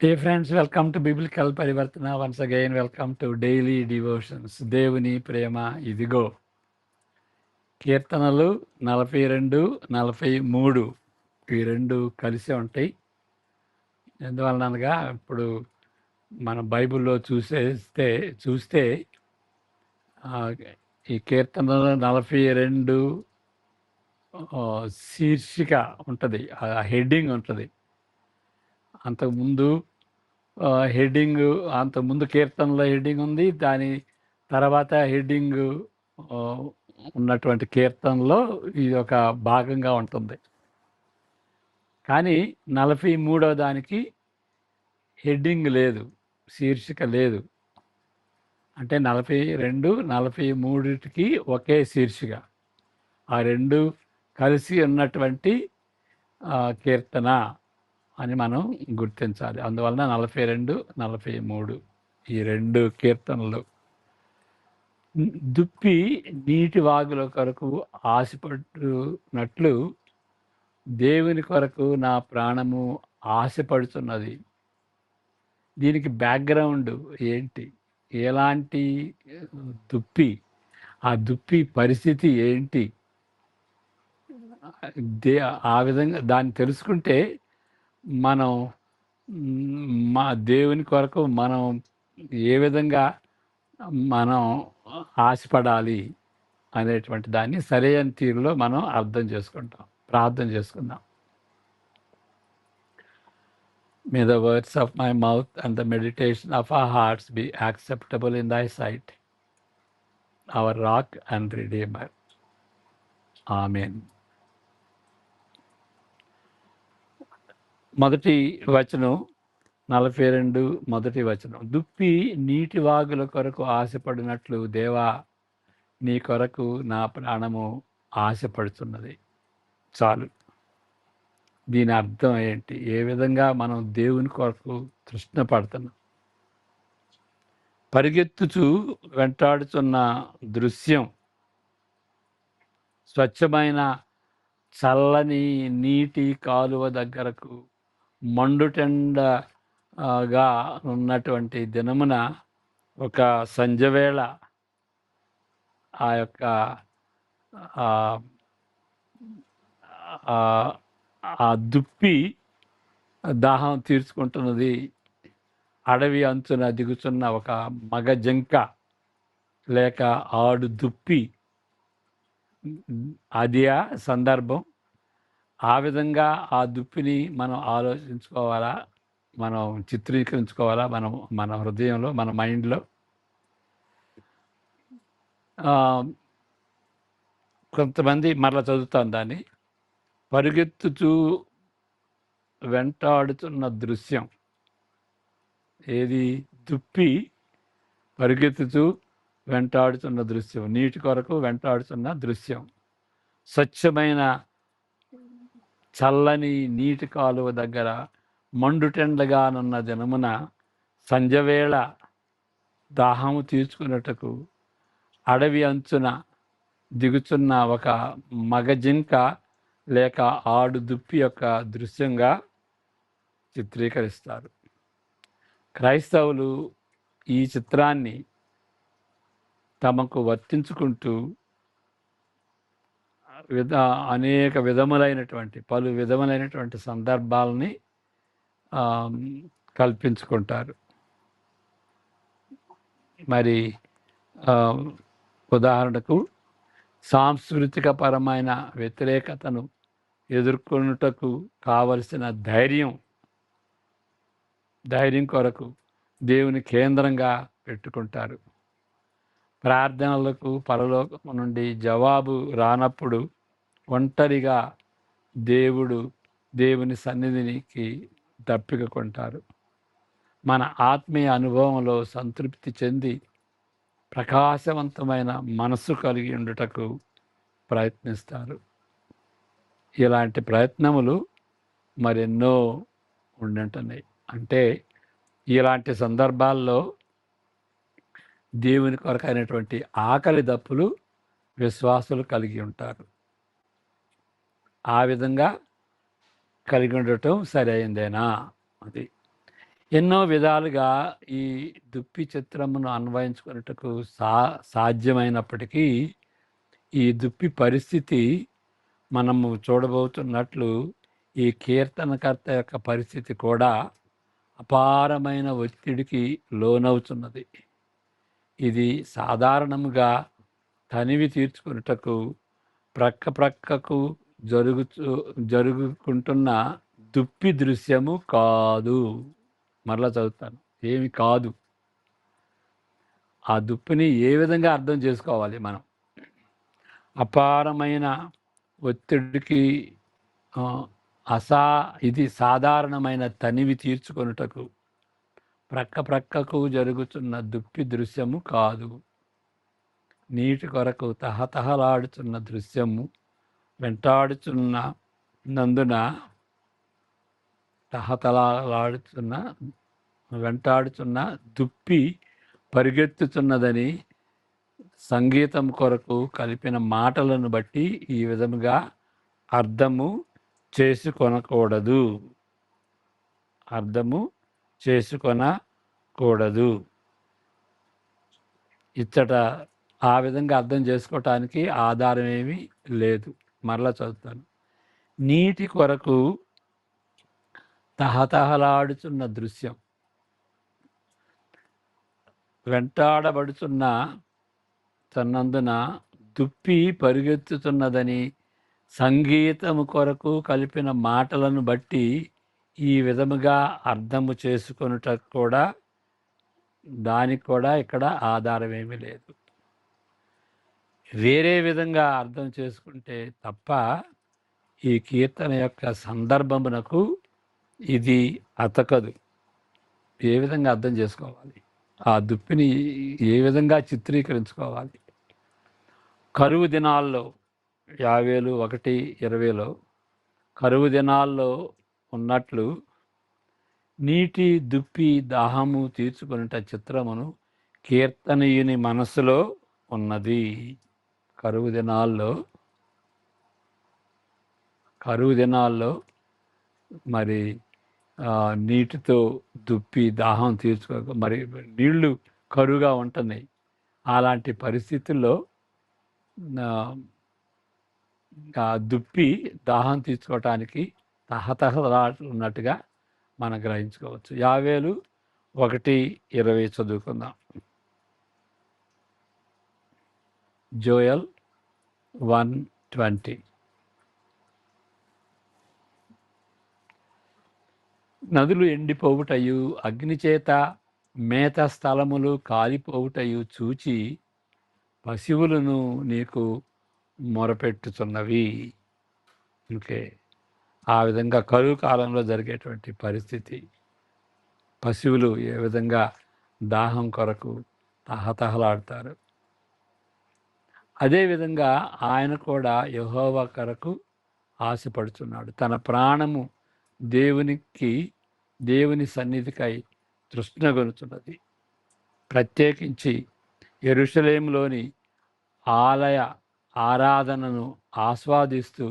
Hey friends, welcome to Biblical Parivartana. Once again, welcome to Daily Devotions. దేవుని ప్రేమ ఇదిగో. కీర్తనలు 42, 43 ఈ రెండు కలిసి ఉంటాయి. ఎందువలనగా ఇప్పుడు మన బైబిల్లో చూస్తే ఈ కీర్తనలు 42 శీర్షిక ఉంటుంది, హెడ్డింగ్ ఉంటుంది. అంతకుముందు హెడ్డింగ్ అంతకుముందు కీర్తనలో హెడ్డింగ్ ఉంది, దాని తర్వాత హెడ్డింగ్ ఉన్నటువంటి కీర్తనలో ఇది ఒక భాగంగా ఉంటుంది. కానీ 43వ దానికి హెడ్డింగ్ లేదు, శీర్షిక లేదు. అంటే 42, 43కి ఒకే శీర్షిక, ఆ రెండు కలిసి ఉన్నటువంటి కీర్తన అని మనం గుర్తించాలి. అందువలన 42, 43 ఈ రెండు కీర్తనలు. దుప్పి నీటి వాగుల కొరకు ఆశపడునట్లు దేవుని కొరకు నా ప్రాణము ఆశపడుతున్నది. దీనికి బ్యాక్గ్రౌండ్ ఏంటి? ఎలాంటి దుప్పి? ఆ దుప్పి పరిస్థితి ఏంటి? ఆ విధంగా దాన్ని తెలుసుకుంటే మనం మా దేవుని కొరకు మనం ఏ విధంగా మనం ఆశపడాలి అనేటువంటి దాన్ని సరైన తీరులో మనం అర్థం చేసుకుంటాం. ప్రార్థన చేసుకుందాం. May the words of my mouth and the meditation of our hearts be acceptable in thy sight, our rock and redeemer. Amen. మొదటి వచనం 42 మొదటి వచనం. దుప్పి నీటి వాగుల కొరకు ఆశపడినట్లు దేవా నీ కొరకు నా ప్రాణము ఆశపడుతున్నది. చాలు. దీని అర్థం ఏంటి? ఏ విధంగా మనం దేవుని కొరకు తృష్ణ పడుతున్నాం? పరిగెత్తుచూ వెంటాడుతున్న దృశ్యం, స్వచ్ఛమైన చల్లని నీటి కాలువ దగ్గరకు మండుటెండగా ఉన్నటువంటి దినమున ఒక సంధ్యవేళ ఆ యొక్క ఆ దుప్పి దాహం తీర్చుకుంటున్నది. అడవి అంచున దిగుతున్న ఒక మగ జింక లేక ఆడు దుప్పి, అది ఆ సందర్భం. ఆ విధంగా ఆ దుప్పిని మనం ఆలోచించుకోవాలా, మనం చిత్రీకరించుకోవాలా మన హృదయంలో, మన మైండ్లో. కొంతమంది మరలా చదువుతాను దాన్ని. పరిగెత్తుచూ వెంటాడుతున్న దృశ్యం. ఏది? దుప్పి పరిగెత్తుతూ వెంటాడుతున్న దృశ్యం, నీటి కొరకు వెంటాడుతున్న దృశ్యం. స్వచ్ఛమైన చల్లని నీటి కాలువ దగ్గర మండుటెండగానున్న దినమున సంధ్యవేళ దాహము తీర్చుకున్నట్టుకు అడవి అంచున దిగుచున్న ఒక మగజింక లేక ఆడు దుప్పి యొక్క దృశ్యంగా చిత్రీకరిస్తారు. క్రైస్తవులు ఈ చిత్రాన్ని తమకు వర్తించుకుంటూ అనేక విధములైనటువంటి పలు విధములైనటువంటి సందర్భాలని కల్పించుకుంటారు. మరి ఉదాహరణకు సాంస్కృతిక పరమైన వ్యతిరేకతను ఎదుర్కొనుటకు కావలసిన ధైర్యం కొరకు దేవుని కేంద్రంగా పెట్టుకుంటారు. ప్రార్థనలకు పరలోకం నుండి జవాబు రానప్పుడు ఒంటరిగా దేవుని సన్నిధికి దప్పికొంటారు. మన ఆత్మీయ అనుభవంలో సంతృప్తి చెంది ప్రకాశవంతమైన మనస్సు కలిగి ఉండుటకు ప్రయత్నిస్తారు. ఇలాంటి ప్రయత్నములు మరెన్నో ఉండుంటున్నాయి. అంటే ఇలాంటి సందర్భాల్లో దేవుని కొరకైనటువంటి ఆకలి దప్పులు విశ్వాసులు కలిగి ఉంటారు. ఆ విధంగా కలిగి ఉండటం సరైందేనా? అది ఎన్నో విధాలుగా ఈ దుప్పి చిత్రమును అన్వయించుకున్నట్టుకు సాధ్యమైనప్పటికీ ఈ దుప్పి పరిస్థితి మనము చూడబోతున్నట్లు ఈ కీర్తనకర్త యొక్క పరిస్థితి కూడా అపారమైన ఒత్తిడికి లోనవుతున్నది. ఇది సాధారణముగా తనివి తీర్చుకున్నటకు ప్రక్కకు జరుగుకుంటున్న దుప్పి దృశ్యము కాదు. మరలా చదువుతాను, ఏమి కాదు. ఆ దుప్పిని ఏ విధంగా అర్థం చేసుకోవాలి మనం? అపారమైన ఒత్తిడికి ఇది సాధారణమైన తనివి తీర్చుకొనుటకు ప్రక్కకు జరుగుతున్న దుప్పి దృశ్యము కాదు. నీటి కొరకు తహతహలాడుతున్న దృశ్యము వెంటాడుతున్న నందున వెంటాడుతున్న దుప్పి పరిగెత్తుతున్నదని సంగీతం కొరకు కలిపిన మాటలను బట్టి ఈ విధముగా అర్థము చేసుకొనకూడదు. ఇచ్చట ఆ విధంగా అర్థం చేసుకోవటానికి ఆధారం ఏమీ లేదు. మరలా చదువుతాను. నీటి కొరకు తహతహలాడుతున్న దృశ్యం, వెంటాడబడుతున్న తన్నందున దుప్పి పరిగెత్తుతున్నదని సంగీతము కొరకు కలిపిన మాటలను బట్టి ఈ విధముగా అర్థము చేసుకొనుట కూడా దానికి కూడా ఇక్కడ ఆధారం ఏమీ లేదు. వేరే విధంగా అర్థం చేసుకుంటే తప్ప ఈ కీర్తన యొక్క సందర్భమునకు ఇది అతకదు. ఏ విధంగా అర్థం చేసుకోవాలి? ఆ దుప్పిని ఏ విధంగా చిత్రీకరించుకోవాలి? కరువు దినాల్లో 50:1-20లో కరువు దినాల్లో ఉన్నట్లు నీటి దుప్పి దాహము తీర్చుకునేట చిత్రమును కీర్తనీయుని మనసులో ఉన్నది. కరువు దినాల్లో మరి నీటితో దుప్పి దాహం తీర్చుకోక మరి నీళ్లు కరువుగా ఉంటున్నాయి. అలాంటి పరిస్థితుల్లో దుప్పి దాహం తీర్చుకోవటానికి తహతహలాడుతున్నట్టుగా మనం గ్రహించుకోవచ్చు. 50:1-20 చదువుకుందాం. జోయల్ 1:20. నదులు ఎండిపోవుటయు అగ్నిచేత మేత స్థలములు కాలిపోవుటయు చూచి పశువులను నీకు మొరపెట్టుచున్నవి. ఓకే, ఆ విధంగా కరువు కాలంలో జరిగేటువంటి పరిస్థితి, పశువులు ఏ విధంగా దాహం కొరకు తహతహలాడతారు, అదేవిధంగా ఆయన కూడా యెహోవా కొరకు ఆశపడుచున్నాడు. తన ప్రాణము దేవుని సన్నిధికై తృష్ణగొనుచున్నది. ప్రత్యేకించి యెరూషలేములోని ఆలయ ఆరాధనను ఆస్వాదిస్తూ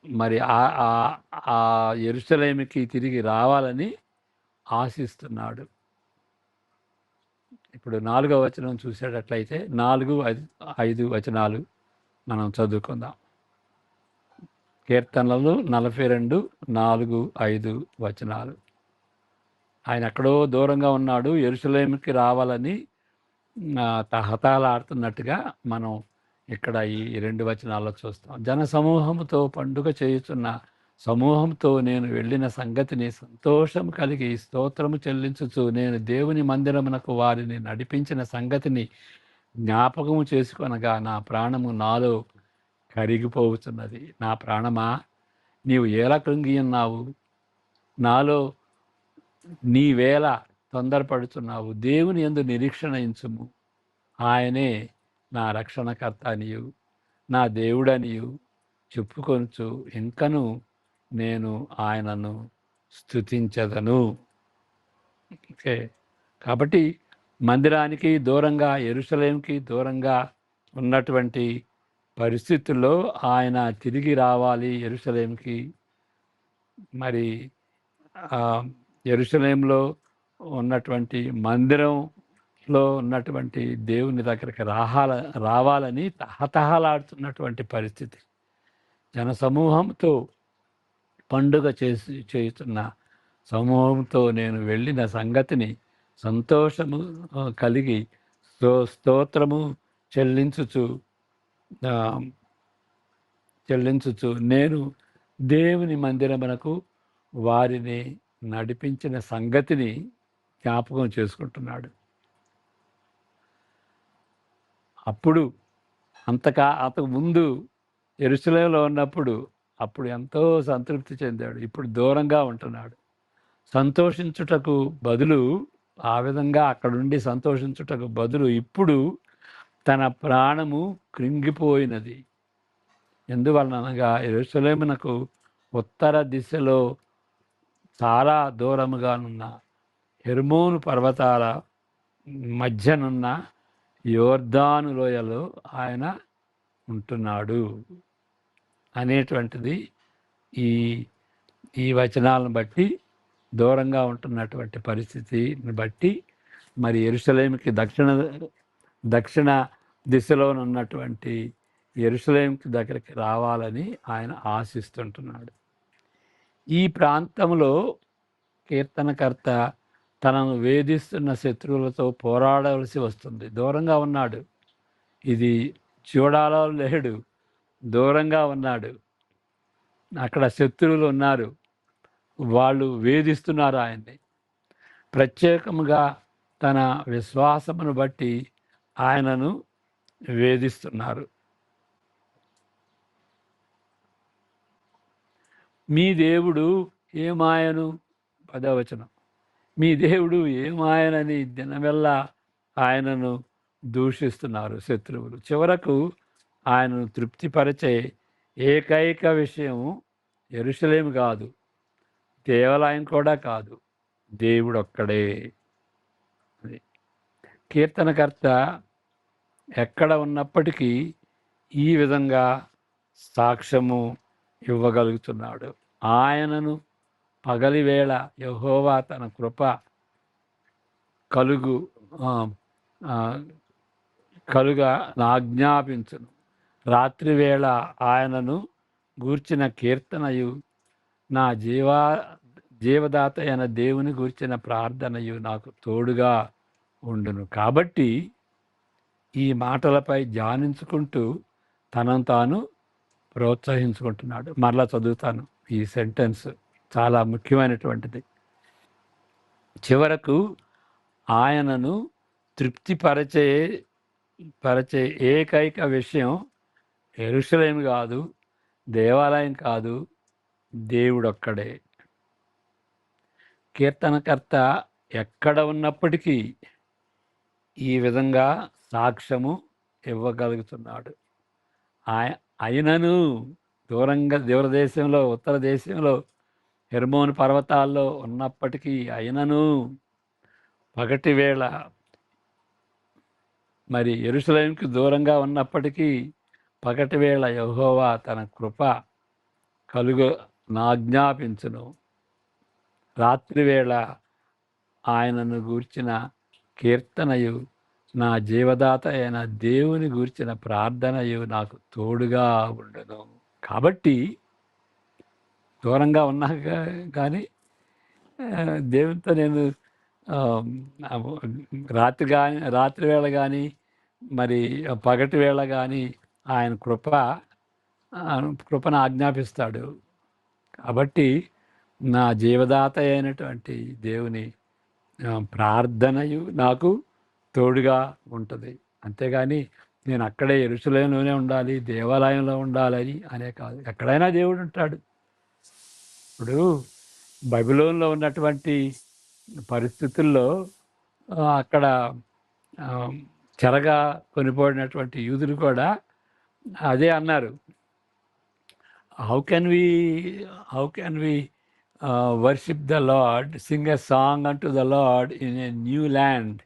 మరి ఆ యెరూషలేముకి తిరిగి రావాలని ఆశిస్తున్నాడు. ఇప్పుడు 4వ వచనం చూసేటట్లయితే 4-5 వచనాలు మనం చదువుకుందాం. కీర్తనలు 42:4-5 వచనాలు. ఆయన ఎక్కడో దూరంగా ఉన్నాడు, యెరూషలేముకి రావాలని తహతహలాడుతున్నట్టుగా మనం ఇక్కడ ఈ 2 వచనాల్లో చూస్తాం. జన సమూహముతో పండుగ చేయుచున్న సమూహంతో నేను వెళ్ళిన సంగతిని సంతోషం కలిగి స్తోత్రము చెల్లించుచు నేను దేవుని మందిరమునకు వారిని నడిపించిన సంగతిని జ్ఞాపకము చేసుకొనగా నా ప్రాణము నాలో కరిగిపోతున్నది. నా ప్రాణమా, నీవు ఎలా కృంగి ఉన్నావు? నాలో నీవేళ తొందరపడుతున్నావు? దేవుని యందు నిరీక్షణ ఉంచుము. ఆయనే నా రక్షణకర్త అనియు నా దేవుడనియు చెప్పుకొనుచు ఇంకను నేను ఆయనను స్తుతించెదను. ఓకే, కాబట్టి మందిరానికి దూరంగా, యెరూషలేముకి దూరంగా ఉన్నటువంటి పరిస్థితుల్లో ఆయన తిరిగి రావాలి యెరూషలేముకి. మరి యెరూషలేములో ఉన్నటువంటి మందిరంలో ఉన్నటువంటి దేవుని దగ్గరికి రావాలని తహతహలాడుతున్నటువంటి పరిస్థితి. జనసమూహంతో పండుగ చేయుచున్న సమూహంతో నేను వెళ్ళిన సంగతిని సంతోషము కలిగి స్తోత్రము చెల్లించుచు నేను దేవుని మందిరమునకు వారిని నడిపించిన సంగతిని జ్ఞాపకం చేసుకుంటున్నాడు. అప్పుడు అంతకు ముందు యెరూషలేములో ఉన్నప్పుడు అప్పుడు ఎంతో సంతృప్తి చెందాడు. ఇప్పుడు దూరంగా ఉంటున్నాడు. సంతోషించుటకు బదులు ఆ విధంగా అక్కడుండి సంతోషించుటకు బదులు ఇప్పుడు తన ప్రాణము కృంగిపోయినది. ఎందువలనగా యెరూషలేమునకు ఉత్తర దిశలో చాలా దూరముగానున్న హెర్మోను పర్వతాల మధ్యనున్న యోర్దాను లోయలో ఆయన ఉంటున్నాడు అనేటువంటిది ఈ వచనాలను బట్టి, దూరంగా ఉంటున్నటువంటి పరిస్థితిని బట్టి మరి యెరూషలేముకి దక్షిణ దిశలోనున్నటువంటి యెరూషలేముకి దగ్గరికి రావాలని ఆయన ఆశిస్తుంటున్నాడు. ఈ ప్రాంతంలో కీర్తనకర్త తనను వేధిస్తున్న శత్రువులతో పోరాడవలసి వస్తుంది. దూరంగా ఉన్నాడు. ఇది చూడాలో లేడు, దూరంగా ఉన్నాడు. అక్కడ శత్రువులు ఉన్నారు, వాళ్ళు వేధిస్తున్నారు ఆయన్ని. ప్రత్యేకముగా తన విశ్వాసమును బట్టి ఆయనను వేధిస్తున్నారు. మీ దేవుడు ఏమాయను, 10వ వచనం, మీ దేవుడు ఏమాయనని దినమెల్లా ఆయనను దూషిస్తున్నారు శత్రువులు. చివరకు ఆయనను తృప్తిపరిచే ఏకైక విషయం యెరూషలేము కాదు, దేవాలయం కూడా కాదు, దేవుడు ఒక్కడే. కీర్తనకర్త ఎక్కడ ఉన్నప్పటికీ ఈ విధంగా సాక్ష్యము ఇవ్వగలుగుతున్నాడు. ఆయనను పగలివేళ యెహోవా తన కృప కలుగా ఆజ్ఞాపించును. రాత్రివేళ ఆయనను గూర్చిన కీర్తనయు, నా జీవదాత అయిన దేవుని గూర్చిన ప్రార్థనయు నాకు తోడుగా ఉండును. కాబట్టి ఈ మాటలపై ధ్యానించుకుంటూ తనను తాను ప్రోత్సహించుకుంటున్నాడు. మరలా చదువుతాను. ఈ సెంటెన్స్ చాలా ముఖ్యమైనటువంటిది. చివరకు ఆయనను తృప్తిపరచే ఏకైక విషయం యెరూషలేము కాదు, దేవాలయం కాదు, దేవుడొక్కడే. కీర్తనకర్త ఎక్కడ ఉన్నప్పటికీ ఈ విధంగా సాక్ష్యము ఇవ్వగలుగుతున్నాడు. అయినను దూరదేశంలో, ఉత్తర దేశంలో హెర్మోను పర్వతాల్లో ఉన్నప్పటికీ, అయినను పగటి వేళ మరి యెరూషలేముకి దూరంగా ఉన్నప్పటికీ పగటి వేళ యెహోవా తన కృప ఆజ్ఞాపించును. రాత్రివేళ ఆయనను గూర్చిన కీర్తనయు, నా జీవదాత అయిన దేవుని గూర్చిన ప్రార్థనయు నాకు తోడుగా ఉండను. కాబట్టి దూరంగా ఉన్నా కానీ దేవునితో నేను రాత్రి వేళ కానీ మరి పగటి వేళ కానీ ఆయన కృపను ఆజ్ఞాపిస్తాడు. కాబట్టి నా జీవదాత అయినటువంటి దేవుని ప్రార్థనయు నాకు తోడుగా ఉంటుంది. అంతేగాని నేను అక్కడే యెరూషలేములోనే ఉండాలి, దేవాలయంలో ఉండాలని అనే కాదు. ఎక్కడైనా దేవుడు ఉంటాడు. ఇప్పుడు బబులోనులో ఉన్నటువంటి పరిస్థితుల్లో అక్కడ చెరగా కొనిపోయినటువంటి యూదులు కూడా అదే అన్నారు. How can we worship the Lord, sing a song unto the Lord in a new land.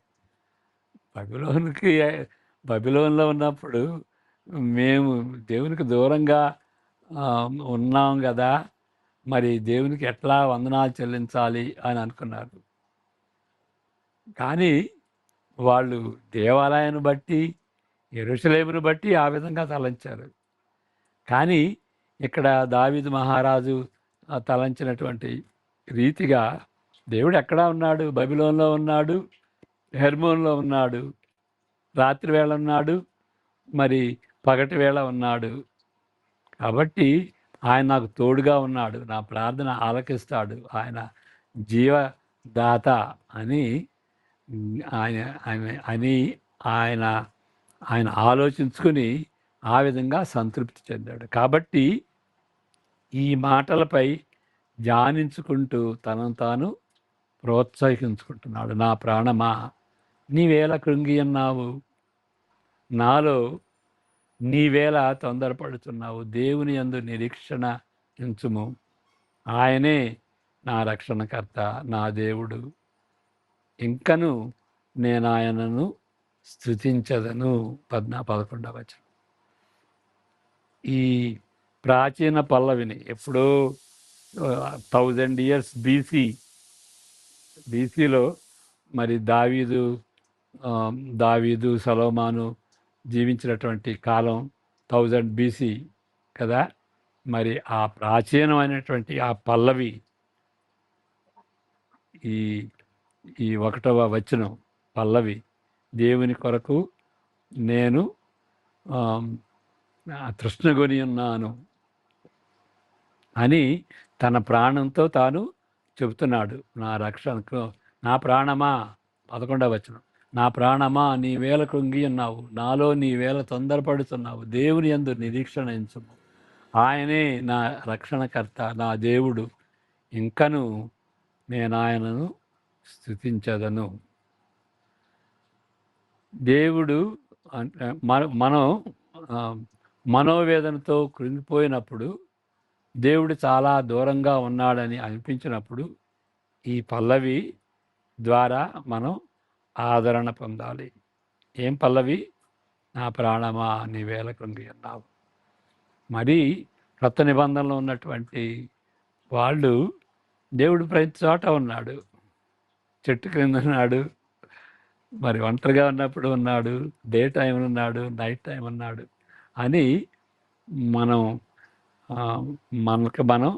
బబులోన్లో ఉన్నప్పుడు మేము దేవునికి దూరంగా ఉన్నాం కదా, మరి దేవునికి ఎట్లా వందనాలు చెల్లించాలి అని అనుకున్నారు. కానీ వాళ్ళు దేవాలయాన్ని బట్టి, యెరూషలేమును బట్టి ఆ విధంగా తలంచారు. కానీ ఇక్కడ దావీదు మహారాజు తలంచినటువంటి రీతిగా దేవుడు ఎక్కడా ఉన్నాడు? బబిలోన్‌లో ఉన్నాడు, హెర్మోన్‌లో ఉన్నాడు, రాత్రి వేళ ఉన్నాడు, మరి పగటి వేళ ఉన్నాడు. కాబట్టి ఆయన నాకు తోడుగా ఉన్నాడు, నా ప్రార్థన ఆలకిస్తాడు, ఆయన జీవదాత అని ఆయన ఆయన అని ఆయన ఆయన ఆలోచించుకుని ఆ విధంగా సంతృప్తి చెందాడు. కాబట్టి ఈ మాటలపై ధ్యానించుకుంటూ తనను తాను ప్రోత్సహించుకుంటున్నాడు. నా ప్రాణమా నీవేళ కృంగి ఉన్నావు, నాలో నీవేళ తొందరపడుతున్నావు. దేవుని యందు నిరీక్షణ ఉంచుము, ఆయనే నా రక్షణకర్త, నా దేవుడు, ఇంకను నేను ఆయనను స్తుతించదను. 11వ వచనం. ఈ ప్రాచీన పల్లవిని ఎప్పుడో 1000 years బీసీలో మరి దావీదు సొలొమోను జీవించినటువంటి కాలం 1000 BC కదా. మరి ఆ ప్రాచీనమైనటువంటి ఆ పల్లవి ఈ ఈ 1వ వచనం పల్లవి, దేవుని కొరకు నేను తృష్ణగొని ఉన్నాను అని తన ప్రాణంతో తాను చెబుతున్నాడు. నా రక్షణకు నా ప్రాణమా, 11వ వచనం, నా ప్రాణమా నీవేళ కృంగి ఉన్నావు, నాలో నీవేళ తొందరపడుతున్నావు. దేవుని యందు నిరీక్షణ ఉంచుము, ఆయనే నా రక్షణకర్త, నా దేవుడు, ఇంకను నేను ఆయనను స్తుతించదను. దేవుడు మనం మనోవేదనతో కృంగిపోయినప్పుడు, దేవుడు చాలా దూరంగా ఉన్నాడని అనిపించినప్పుడు ఈ పల్లవి ద్వారా మనం ఆదరణ పొందాలి. ఏం పల్లవి? నా ప్రాణమా నీవేళ కృంగి ఉన్నావు. మరి కొత్త నిబంధనలో ఉన్నటువంటి వాళ్ళు దేవుడు ప్రతి చోట ఉన్నాడు. చెట్టు క్రింద ఉన్నాడు, మరి ఒంటరిగా ఉన్నప్పుడు ఉన్నాడు, డే టైం ఉన్నాడు, నైట్ టైం ఉన్నాడు అని మనం మనకు మనం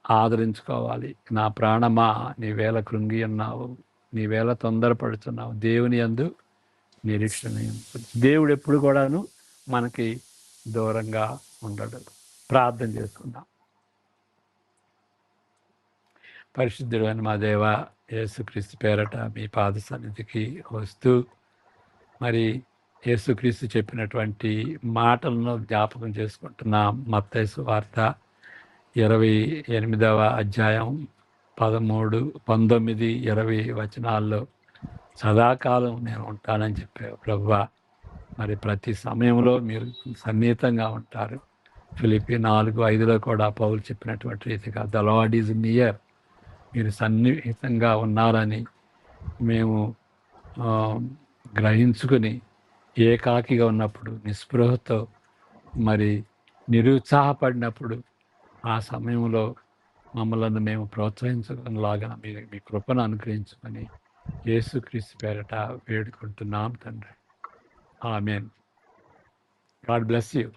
ఆదరించుకోవాలి. నా ప్రాణమా నీవేళ కృంగి ఉన్నావు, నీవేళ తొందరపడుతున్నావు. దేవుని యందు నిరీక్షణ. దేవుడు ఎప్పుడు కూడాను మనకి దూరంగా ఉండడు. ప్రార్థన చేసుకుందాం. పరిశుద్ధుడైన మా దేవ, యేసుక్రీస్తు పేరట మీ పాద సన్నిధికి వస్తూ మరి యేసుక్రీస్తు చెప్పినటువంటి మాటలను జ్ఞాపకం చేసుకుంటున్నాం. మత్తయి సువార్త 28వ అధ్యాయం 13, 19, 20 వచనాల్లో సదాకాలం నేను ఉంటానని చెప్పావు ప్రభువా. మరి ప్రతి సమయంలో మీరు సన్నిహితంగా ఉంటారు. ఫిలిప్పీ 4:5లో కూడా పౌలు చెప్పినటువంటి రీతిగా ద లార్డ్ ఈజ్ నియర్, మీరు సన్నిహితంగా ఉన్నారని మేము గ్రహించుకుని ఏకాకిగా ఉన్నప్పుడు, నిస్పృహతో మరి నిరుత్సాహపడినప్పుడు ఆ సమయంలో మమ్మల్ని మేము ప్రోత్సహించలాగా మీరు మీ కృపను అనుగ్రహించుకొని యేసుక్రీస్తు పేరట వేడుకుంటున్నాం తండ్రి. ఆమేన్. God bless you.